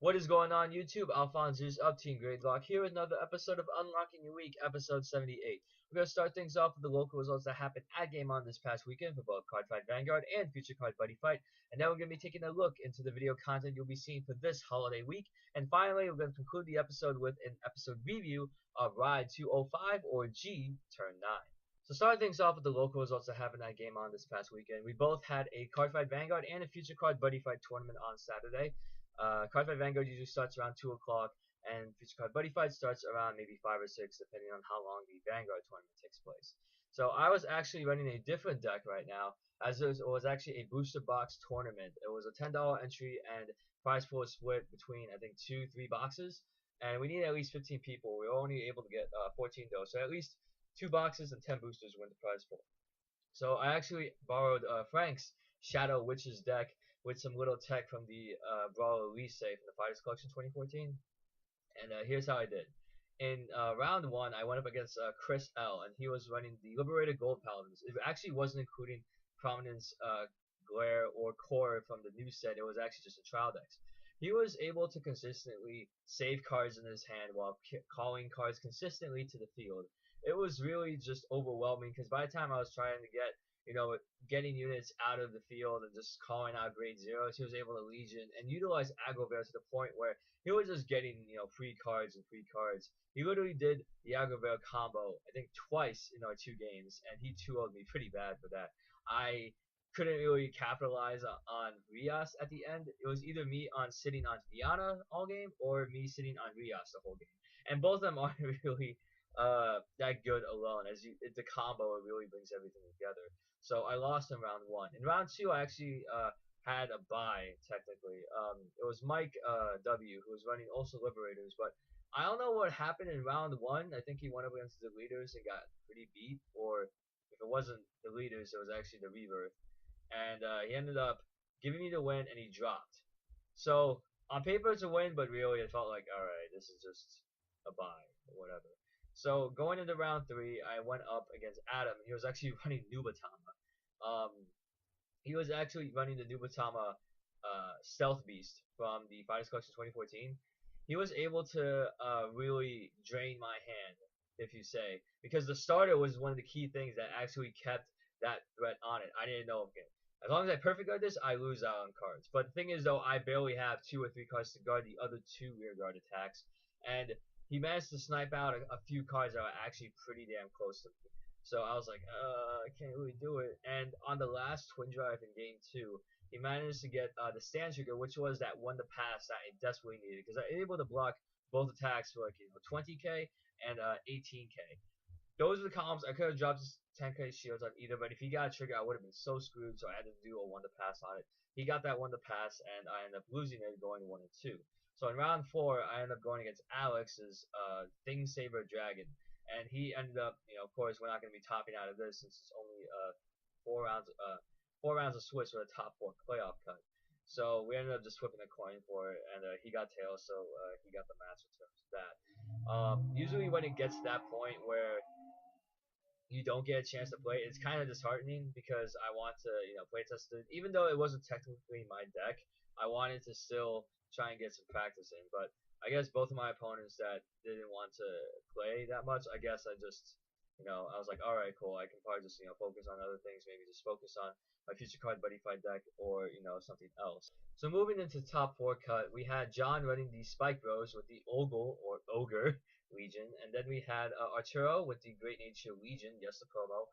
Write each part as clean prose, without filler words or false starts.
What is going on YouTube? AlphonZeus of Team Gradelock here with another episode of Unlocking Your Week, episode 78. We're going to start things off with the local results that happened at Game On this past weekend for both Cardfight Vanguard and Future Card Buddyfight. And then we're going to be taking a look into the video content you'll be seeing for this holiday week. And finally, we're going to conclude the episode with an episode review of Ride 205 or G Turn 9. So starting things off with the local results that happened at Game On this past weekend. We both had a Cardfight Vanguard and a Future Card Buddyfight tournament on Saturday. Cardfight Vanguard usually starts around 2 o'clock, and Future Card Buddyfight starts around maybe 5 or 6, depending on how long the Vanguard tournament takes place. So I was actually running a different deck right now, as it was actually a booster box tournament. It was a $10 entry, and prize pool was split between, I think, 2-3 boxes, and we needed at least 15 people. We were only able to get 14 though, so at least 2 boxes and 10 boosters win the prize pool. So I actually borrowed Frank's Shadow Witches deck with some little tech from the Brawler Release Safe in the Fighters Collection 2014. And here's how I did. In round 1, I went up against Chris L, and he was running the Liberated Gold Paladins. It actually wasn't including Prominence, Glare, or Core from the new set. It was actually just a trial decks. He was able to consistently save cards in his hand while calling cards consistently to the field. It was really just overwhelming because by the time I was trying to get getting units out of the field and just calling out grade zeros, he was able to Legion and utilize Aggro Bear to the point where he was just getting, free cards and free cards. He literally did the Aggro Bear combo, I think, twice in our 2 games, and he 2-0'd me pretty bad for that. I couldn't really capitalize on Rias at the end. It was either me on sitting on Diana all game or me sitting on Rias the whole game. And both of them aren't really that good alone, as the combo really brings everything together. So I lost in round 1. In round 2, I actually had a bye technically. It was Mike W who was running also Liberators, but I don't know what happened in round 1. I think he went up against the leaders and got pretty beat, or if it wasn't the leaders, it was actually the Rebirth, and he ended up giving me the win, and he dropped. So on paper it's a win, but really it felt like, alright, this is just a bye or whatever. So going into round 3, I went up against Adam. He was actually running Nubatama. He was actually running the Nubatama Stealth Beast from the Fighters Collection 2014. He was able to really drain my hand, if you say, because the starter was one of the key things that actually kept that threat on it. I didn't know, okay, as long as I perfect guard this, I lose out on cards. But the thing is, though, I barely have 2 or 3 cards to guard the other 2 rear guard attacks, and he managed to snipe out a few cards that were actually pretty damn close to me. So I was like, I can't really do it. And on the last Twin Drive in Game 2, he managed to get the Stand Trigger, which was that one to pass that I desperately needed, because I was able to block both attacks for like 20k and 18k. Those are the columns. I could have dropped 10k shields on either, but if he got a trigger, I would have been so screwed. So I had to do a one to pass on it. He got that one to pass, and I ended up losing it, going 1 and 2. So in round 4, I ended up going against Alex's Thing Saber Dragon. And he ended up, of course, we're not going to be topping out of this since it's only 4 rounds of Swiss for the top 4 playoff cut. So we ended up just flipping a coin for it, and he got tails, so he got the match in terms of that. Usually when it gets to that point where you don't get a chance to play, it's kind of disheartening because I want to, play test it. Even though it wasn't technically my deck, I wanted to still try and get some practice in, but I guess both of my opponents that didn't want to play that much, I guess I just, I was like, alright, cool, I can probably just, focus on other things, maybe just focus on my Future Card Buddyfight deck or, something else. So moving into top 4 cut, we had John running the Spike Bros with the Ogle, or Ogre, Legion, and then we had Arturo with the Great Nature Legion, yes, the promo.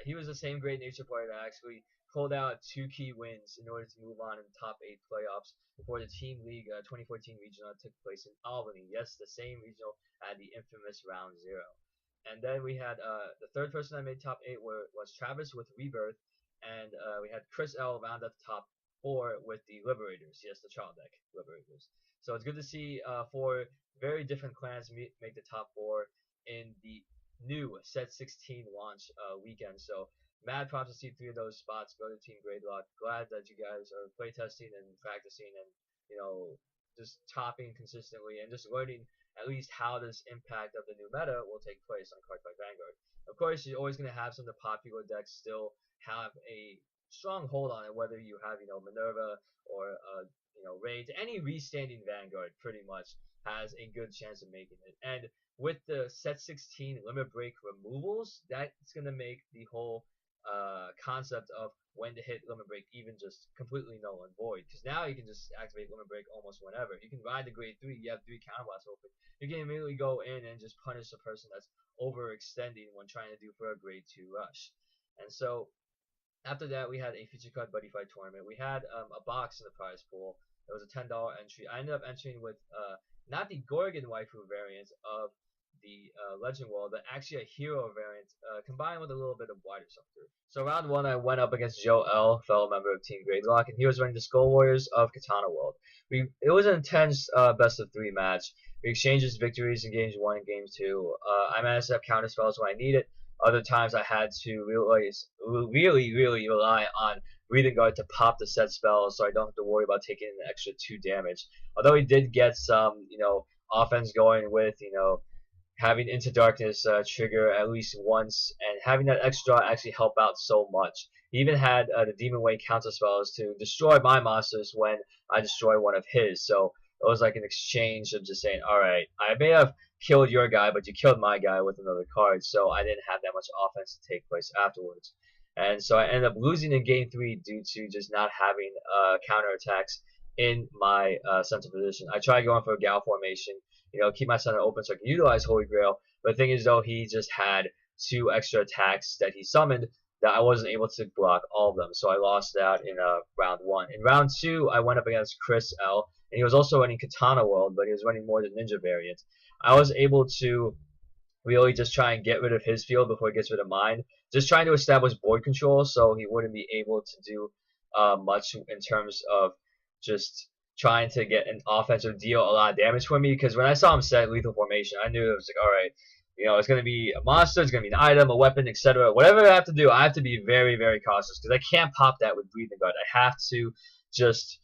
He was the same Great Nature player that actually pulled out 2 key wins in order to move on in the top 8 playoffs for the Team League 2014 regional that took place in Albany. Yes, the same regional at the infamous Round 0. And then we had the third person that made top 8 was Travis with Rebirth, and we had Chris L round up top 4 with the Liberators. Yes, the child deck Liberators. So it's good to see 4 very different clans make the top 4 in the new Set 16 launch weekend. So mad props to see 3 of those spots go to Team Gradelock. Glad that you guys are playtesting and practicing and, just topping consistently and just learning at least how this impact of the new meta will take place on Cardfight Vanguard. Of course, you're always going to have some of the popular decks still have a strong hold on it, whether you have, Minerva or, raid, any restanding Vanguard pretty much has a good chance of making it. And with the set 16 limit break removals, that's gonna make the whole concept of when to hit limit break even just completely null and void. Because now you can just activate limit break almost whenever. You can ride the grade 3, you have 3 counterblasts open. You can immediately go in and just punish a person that's overextending when trying to do for a grade 2 rush. And so after that, we had a feature card Buddyfight tournament. We had a box in the prize pool. It was a $10 entry. I ended up entering with not the Gorgon waifu variant of the Legend World, but actually a hero variant combined with a little bit of wider summoner. So round 1, I went up against Joe L, fellow member of Team Gradelock, and he was running the Skull Warriors of Katana World. It was an intense best of 3 match. We exchanged his victories in games 1 and games 2. I managed to have counter spells when I needed. Other times I had to really rely on Breathing Guard to pop the set spells, so I don't have to worry about taking an extra 2 damage. Although he did get some, offense going with, having Into Darkness trigger at least once, and having that extra actually help out so much. He even had the Demon Way counter spells to destroy my monsters when I destroy one of his. So it was like an exchange of just saying, alright, I may have killed your guy, but you killed my guy with another card, so I didn't have that much offense to take place afterwards. And so I ended up losing in game 3 due to just not having counterattacks in my center position. I tried going for a Gal formation, keep my center open so I can utilize Holy Grail, but the thing is though, he just had 2 extra attacks that he summoned that I wasn't able to block all of them, so I lost that in round 1. In round 2, I went up against Chris L, and he was also running Katana World, but he was running more the Ninja variant. I was able to really just try and get rid of his field before he gets rid of mine. Just trying to establish board control so he wouldn't be able to do much in terms of just trying to get an offensive deal a lot of damage for me. Because when I saw him set lethal formation, I knew it was like, alright, it's going to be a monster, it's going to be an item, a weapon, etc. Whatever I have to do, I have to be very, very cautious because I can't pop that with Breathing Guard. I have to just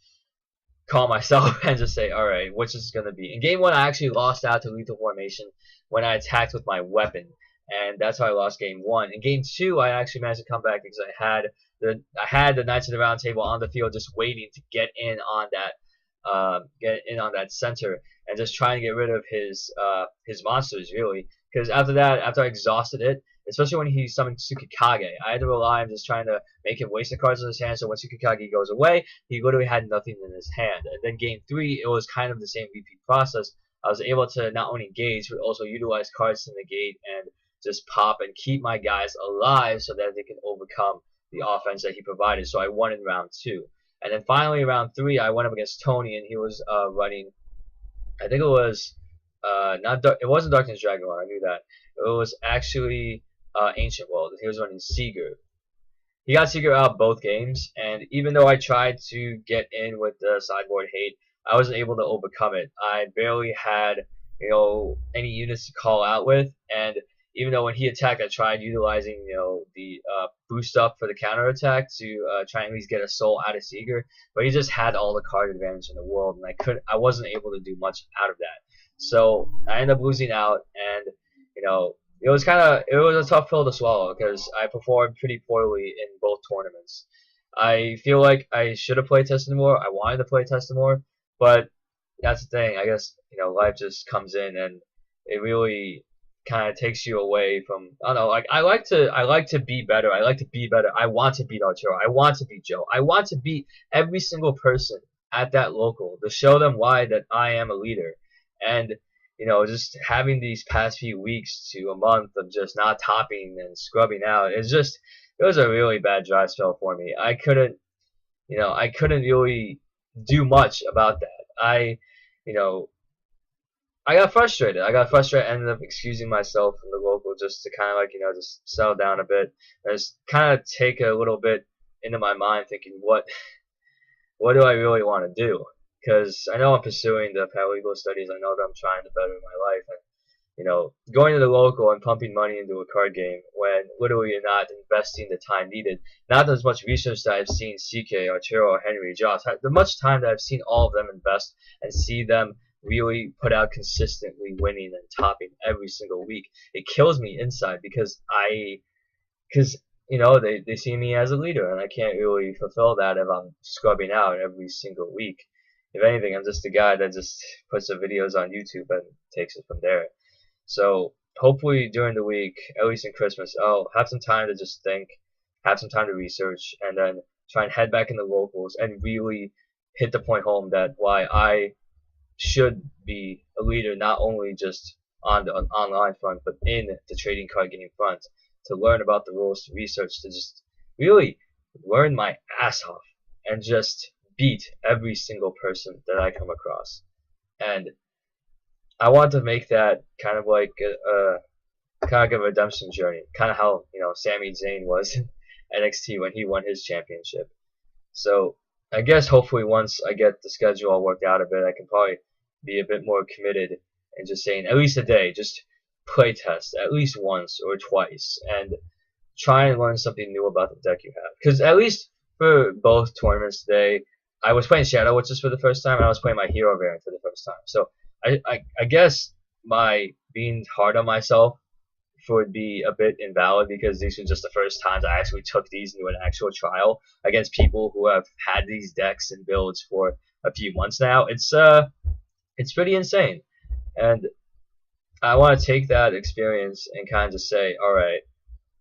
calm myself and just say, alright, which is going to be. In game 1, I actually lost out to lethal formation when I attacked with my weapon, and that's how I lost game 1. In game 2, I actually managed to come back because I had the Knights of the Round Table on the field just waiting to get in on that center and just trying to get rid of his monsters, really. Because after I exhausted it, especially when he summoned Tsukikage, I had to rely on just trying to make him waste the cards in his hand, so when Tsukikage goes away, he literally had nothing in his hand. And then game 3, it was kind of the same repeat process. I was able to not only engage, but also utilize cards to negate and just pop and keep my guys alive so that they can overcome the offense that he provided. So I won in round 2. And then finally, round 3, I went up against Tony, and he was running, I think it was, it wasn't Darkness Dragonlord, I knew that. It was actually Ancient World. He was running Seeger. He got Seeger out both games, and even though I tried to get in with the sideboard hate, I wasn't able to overcome it. I barely had, any units to call out with, and even though when he attacked, I tried utilizing, the boost up for the counter attack to try and at least get a soul out of Seeger, but he just had all the card advantage in the world, and I wasn't able to do much out of that. So I ended up losing out, and it was a tough pill to swallow because I performed pretty poorly in both tournaments. I feel like I should have played tested more. I wanted to play tested more, but that's the thing. I guess life just comes in and it really kind of takes you away from. I don't know. Like I like to be better. I like to be better. I want to beat Arturo. I want to beat Joe. I want to beat every single person at that local to show them why that I am a leader. And just having these past few weeks to a month of just not topping and scrubbing out, it was a really bad dry spell for me. I couldn't really do much about that. I got frustrated. Ended up excusing myself from the local just to kind of just settle down a bit and just kind of take a little bit into my mind, thinking what do I really want to do? Because I know I'm pursuing the paralegal studies. I know that I'm trying to better my life, and going to the local and pumping money into a card game when literally you're not investing the time needed. Not as much research that I've seen CK, Arturo, Henry, Josh, the much time that I've seen all of them invest and see them really put out consistently winning and topping every single week. It kills me inside because they see me as a leader, and I can't really fulfill that if I'm scrubbing out every single week. If anything, I'm just a guy that just puts the videos on YouTube and takes it from there. So hopefully during the week, at least in Christmas, I'll have some time to just think, have some time to research, and then try and head back in the locals and really hit the point home that why I should be a leader not only just on the online front, but in the trading card game front, to learn about the rules, to research, to just really learn my ass off and just beat every single person that I come across. And I want to make that kind of like kind of a redemption journey, kind of how Sami Zayn was in NXT when he won his championship. So I guess hopefully once I get the schedule all worked out a bit, I can probably be a bit more committed and just saying at least a day, just play test at least once or twice and try and learn something new about the deck you have. Because at least for both tournaments today, I was playing Shadow Witches for the first time and I was playing my hero variant for the first time. So I guess my being hard on myself would be a bit invalid because these were just the first times I actually took these into an actual trial against people who have had these decks and builds for a few months now. It's pretty insane, and I want to take that experience and kind of just say, all right,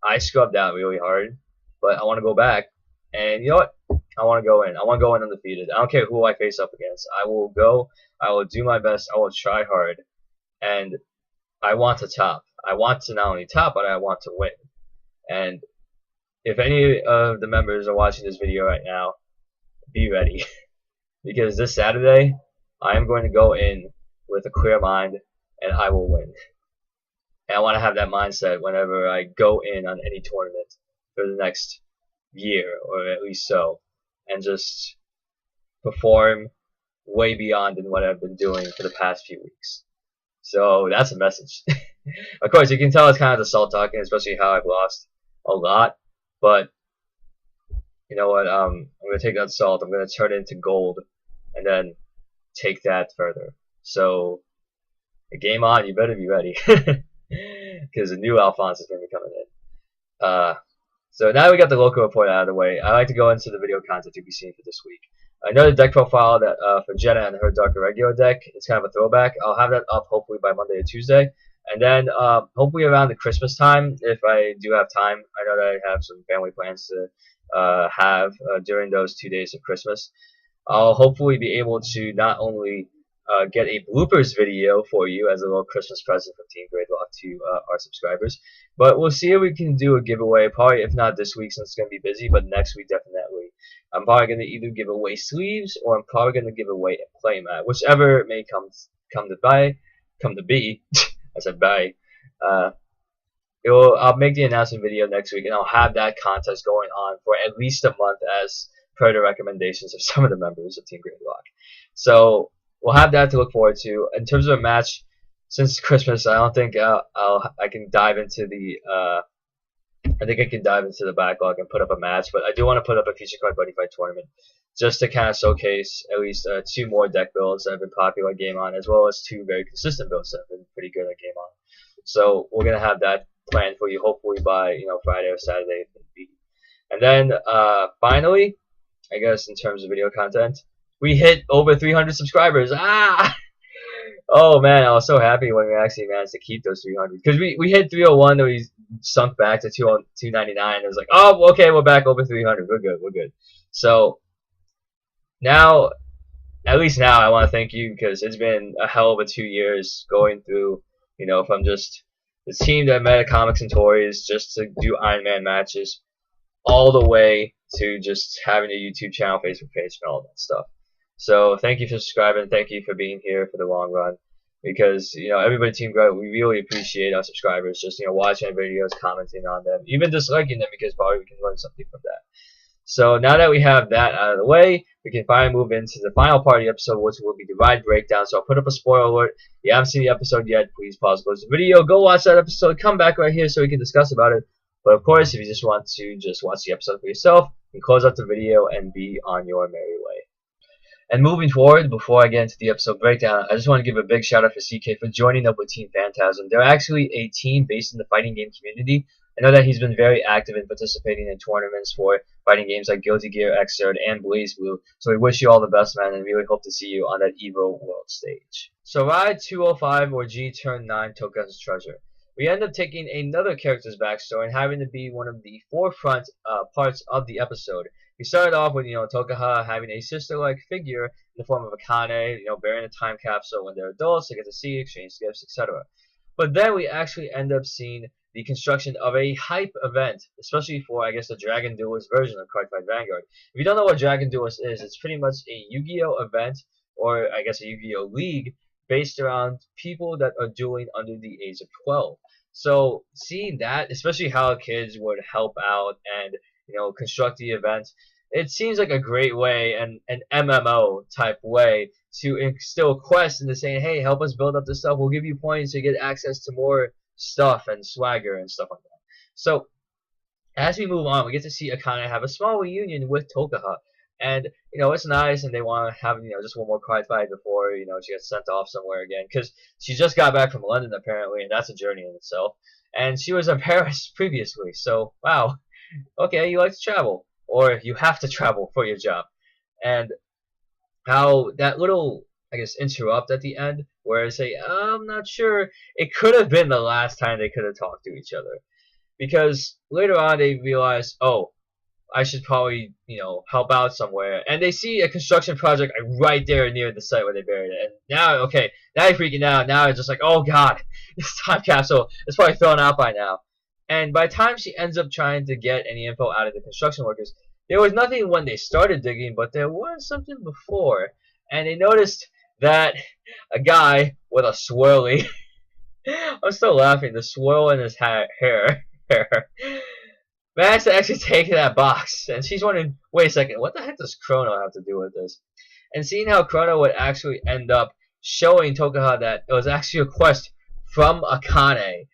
I scrubbed out really hard, but I want to go back, and you know what? I want to go in. I want to go in undefeated. I don't care who I face up against. I will go. I will do my best. I will try hard, and I want to top. I want to not only top, but I want to win. And if any of the members are watching this video right now, be ready. Because this Saturday, I am going to go in with a clear mind, and I will win. And I want to have that mindset whenever I go in on any tournament for the next year, or at least so, and just perform way beyond than what I've been doing for the past few weeks. So that's a message. Of course, you can tell it's kind of the salt talking, especially how I've lost a lot. But you know what? I'm gonna take that salt. I'm gonna turn it into gold, and then take that further. So, the game on. You better be ready, because a new Alphonse is gonna be coming in. So now we got the local report out of the way. I like to go into the video content to be seen for this week. Another deck profile that for Jenna and her Dark Regular deck. It's kind of a throwback. I'll have that up hopefully by Monday or Tuesday. And then hopefully around the Christmas time, if I do have time. I know that I have some family plans to have during those 2 days of Christmas. I'll hopefully be able to not only get a bloopers video for you as a little Christmas present from Team Gradelock to our subscribers, but we'll see if we can do a giveaway. Probably if not this week since it's going to be busy, but next week definitely. I'm probably going to either give away sleeves or I'm probably going to give away a playmat, whichever may come to be. I said bye. I'll make the announcement video next week, and I'll have that contest going on for at least a month as per the recommendations of some of the members of Team Gradelock. So we'll have that to look forward to. In terms of a match, since Christmas, I don't think I can dive into the I think I can dive into the backlog and put up a match, but I do want to put up a Future Card Buddyfight tournament just to kind of showcase at least 2 more deck builds that have been popular at Game On, as well as 2 very consistent builds that have been pretty good at Game On. So we're gonna have that planned for you hopefully by Friday or Saturday if need be. And then finally, I guess in terms of video content, we hit over 300 subscribers. Oh man, I was so happy when we actually managed to keep those 300, because we hit 301, then we sunk back to 299. It was like, oh, okay, we're back over 300. We're good. So now, at least now, I want to thank you, because it's been a hell of a 2 years going through, from just the team that met at Comics and Toys just to do Iron Man matches, all the way to just having a YouTube channel, Facebook page, and all that stuff. So thank you for subscribing. Thank you for being here for the long run, because everybody Team Grad, we really appreciate our subscribers just watching our videos, commenting on them, even disliking them, because probably we can learn something from that. So now that we have that out of the way, we can finally move into the final part of the episode, which will be the ride breakdown. So I'll put up a spoiler alert. If you haven't seen the episode yet, please pause the video, go watch that episode, come back right here so we can discuss about it. But of course, if you just want to watch the episode for yourself, you can close out the video and be on your merry way. And moving forward, before I get into the episode breakdown, I just want to give a big shout out for CK for joining up with Team Phantasm. They're actually a team based in the fighting game community I know that he's been very active in participating in tournaments for fighting games like Guilty Gear Xrd and BlazBlue. So we wish you all the best, man, and really hope to see you on that EVO World stage. So ride 205 or G Turn 9 Tokoha's Treasure. We end up taking another character's backstory and having to be one of the forefront parts of the episode. We started off with, Tokoha having a sister-like figure in the form of Akane, bearing a time capsule when they're adults, they get to see, exchange gifts, etc. But then we actually end up seeing the construction of a hype event, especially for, I guess, the Dragon Duelist version of Cardfight Vanguard. If you don't know what Dragon Duelist is, it's pretty much a Yu-Gi-Oh event, or I guess a Yu-Gi-Oh league, based around people that are dueling under the age of 12. So seeing that, especially how kids would help out and construct the event, it seems like a great way and an MMO type way to instill quests into saying, hey, help us build up this stuff. We'll give you points to get access to more stuff and swagger and stuff like that. So as we move on, we get to see Akane have a small reunion with Tokoha. And, it's nice, and they want to have, just one more card fight before, she gets sent off somewhere again. Because she just got back from London, apparently, and that's a journey in itself. And she was in Paris previously, so, wow. Okay, you like to travel. Or you have to travel for your job. And how that little, I guess, interrupt at the end, where I say, I'm not sure, it could have been the last time they could have talked to each other. Because later on, they realize, oh, I should probably, help out somewhere. And they see a construction project right there near the site where they buried it. And now, okay, now you're freaking out. Now it's just like, oh god, this time capsule is probably thrown out by now. And by the time she ends up trying to get any info out of the construction workers, there was nothing when they started digging, but there was something before. And they noticed that a guy with a swirly, I'm still laughing, the swirl in his hair, managed to actually take that box. And she's wondering, wait a second, what the heck does Chrono have to do with this? And seeing how Chrono would actually end up showing Tokoha that it was actually a quest from Akane,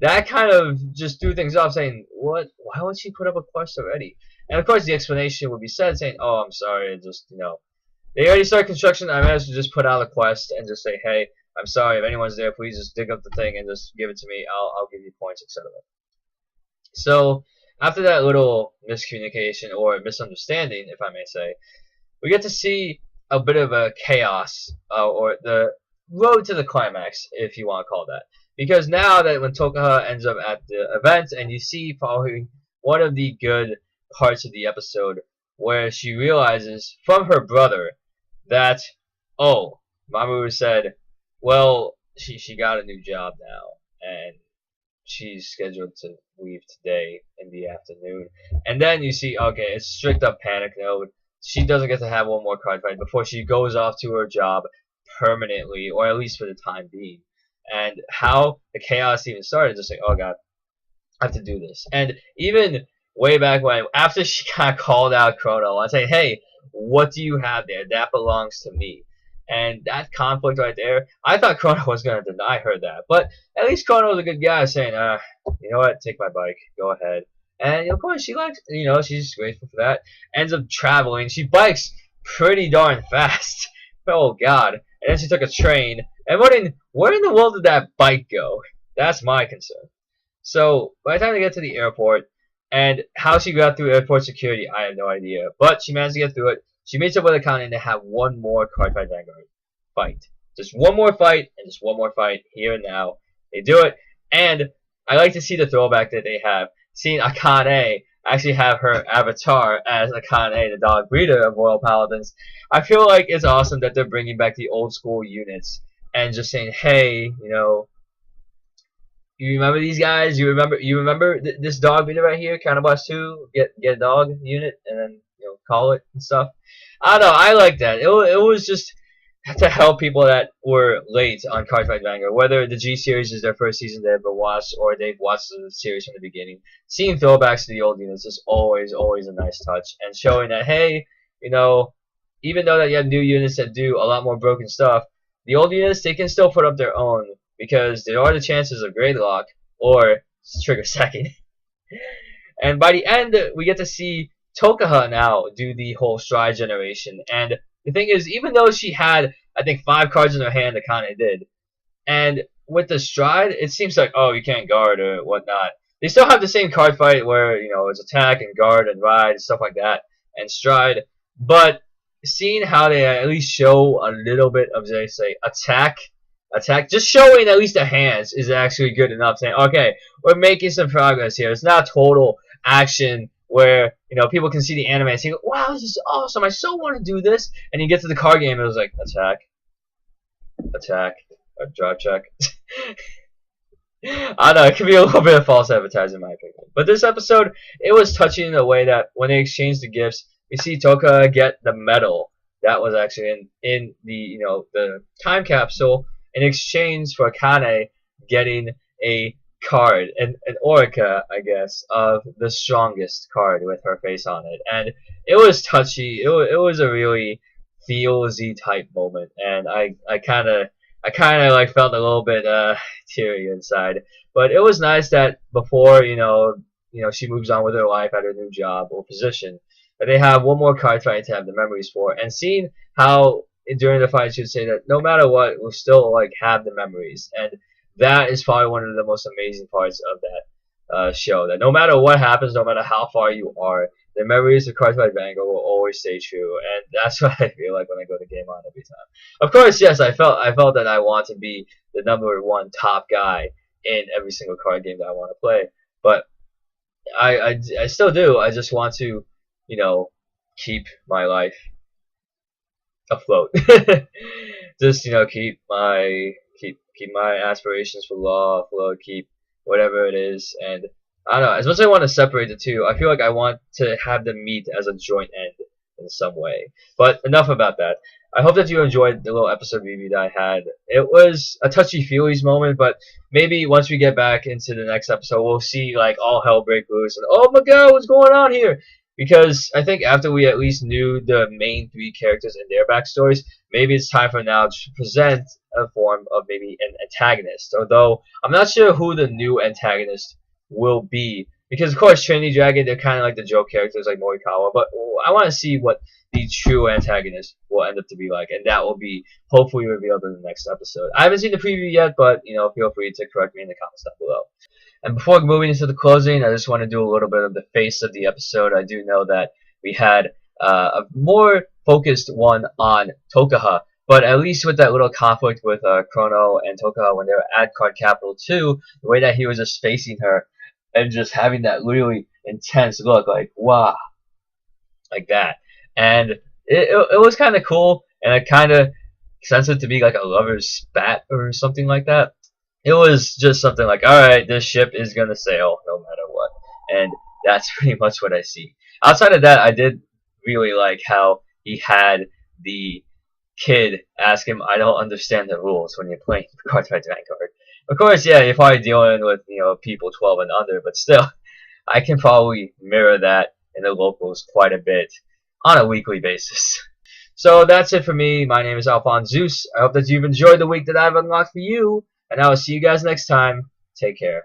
that kind of just threw things off, saying, what? Why would she put up a quest already? And of course the explanation would be said, saying, oh, I'm sorry, just, they already started construction, I managed to just put out a quest and just say, hey, I'm sorry, if anyone's there, please just dig up the thing and just give it to me, I'll give you points, etc. So, after that little miscommunication or misunderstanding, if I may say, we get to see a bit of a chaos, or the road to the climax, if you want to call it that. Because now that when Tokoha ends up at the event, and you see probably one of the good parts of the episode, where she realizes from her brother that, oh, Mamoru said, well, she got a new job now, and she's scheduled to leave today in the afternoon. And then you see, okay, it's strict up panic mode. She doesn't get to have one more card fight before she goes off to her job permanently, or at least for the time being. And how the chaos even started, just like, oh god, I have to do this. And even way back when, after she kind of called out Chrono and saying, hey, what do you have there? That belongs to me. And that conflict right there, I thought Chrono was going to deny her that. But at least Chrono was a good guy, saying, you know what, take my bike, go ahead. And of course, she likes, she's grateful for that. Ends up traveling. She bikes pretty darn fast. Oh god. And then she took a train. And where in the world did that bike go? That's my concern. So, by the time they get to the airport, and how she got through airport security, I have no idea. But she managed to get through it. She meets up with Akane and they have one more Cardfight Vanguard fight. Just one more fight, and just one more fight, here and now. They do it, and I like to see the throwback that they have. Seeing Akane actually have her avatar as Akane, the dog breeder of Royal Paladins. I feel like it's awesome that they're bringing back the old school units, and just saying, hey, you remember these guys? You remember this dog breeder right here, Counterblast 2? Get a dog unit, and then call it and stuff. I don't know, I like that. It was just to help people that were late on Cardfight Vanguard, whether the G series is their first season they ever watched, or they've watched the series from the beginning. Seeing throwbacks to the old units is always a nice touch, and showing that, hey, even though that you have new units that do a lot more broken stuff, the old units, they can still put up their own, because there are the chances of Gradelock or trigger second. And by the end, we get to see Tokoha now do the whole stride generation. And the thing is, even though she had, I think, 5 cards in her hand, Akane did, and with the stride, it seems like, oh, you can't guard or whatnot. They still have the same card fight where, you know, it's attack and guard and ride and stuff like that, and stride. But seeing how they at least show a little bit of, they say, attack, just showing at least the hands is actually good enough. Saying, okay, we're making some progress here. It's not total action where, you know, people can see the anime and say, wow, this is awesome. I so want to do this. And you get to the card game and it was like, attack, drive check. I don't know, it could be a little bit of false advertising in my opinion. But this episode, it was touching in a way that when they exchanged the gifts, we see Tokoha get the medal that was actually in the, you know, the time capsule in exchange for Kane getting a card, an Orica, I guess, of the strongest card with her face on it. And it was touchy. It was a really feelsy type moment, and I kind of like felt a little bit teary inside. But it was nice that before you know she moves on with her life at her new job or position, that they have one more card fight to have the memories for, and seeing how during the fight she would say that no matter what we'll still like have the memories, and that is probably one of the most amazing parts of that show. That no matter what happens, no matter how far you are, the memories of Cardfight Vanguard will always stay true, and that's what I feel like when I go to Game On every time. Of course, yes, I felt that I want to be the #1 top guy in every single card game that I want to play, but I still do. I just want to, you know, keep my life afloat. Just, you know, keep my aspirations for law afloat, keep whatever it is, and I don't know, as much as I want to separate the two, I feel like I want to have them meet as a joint end in some way. But enough about that. I hope that you enjoyed the little episode review that I had. It was a touchy-feely moment, but maybe once we get back into the next episode, we'll see like all hell break loose and oh my god, what's going on here? Because I think after we at least knew the main 3 characters and their backstories, maybe it's time for now to present a form of maybe an antagonist. Although I'm not sure who the new antagonist will be, because of course Trinity Dragon, they're kind of like the joke characters like Morikawa, but I want to see what the true antagonist will end up to be like, and that will be hopefully revealed in the next episode. I haven't seen the preview yet, but you know, feel free to correct me in the comments down below. And before moving into the closing, I just want to do a little bit of the face of the episode. I do know that we had a more focused one on Tokoha, but at least with that little conflict with Chrono and Tokoha when they were at Card Capital 2, the way that he was just facing her and just having that really intense look, like, wow, like that. And it was kind of cool, and I kind of sensed it to be like a lover's spat or something like that. It was just something like, alright, this ship is going to sail no matter what. And that's pretty much what I see. Outside of that, I did really like how he had the kid ask him, I don't understand the rules when you're playing Cardfight Vanguard. Of course, yeah, you're probably dealing with, you know, people 12 and under, but still, I can probably mirror that in the locals quite a bit on a weekly basis. So that's it for me. My name is AlphonZeus. I hope that you've enjoyed the week that I've unlocked for you, and I will see you guys next time. Take care.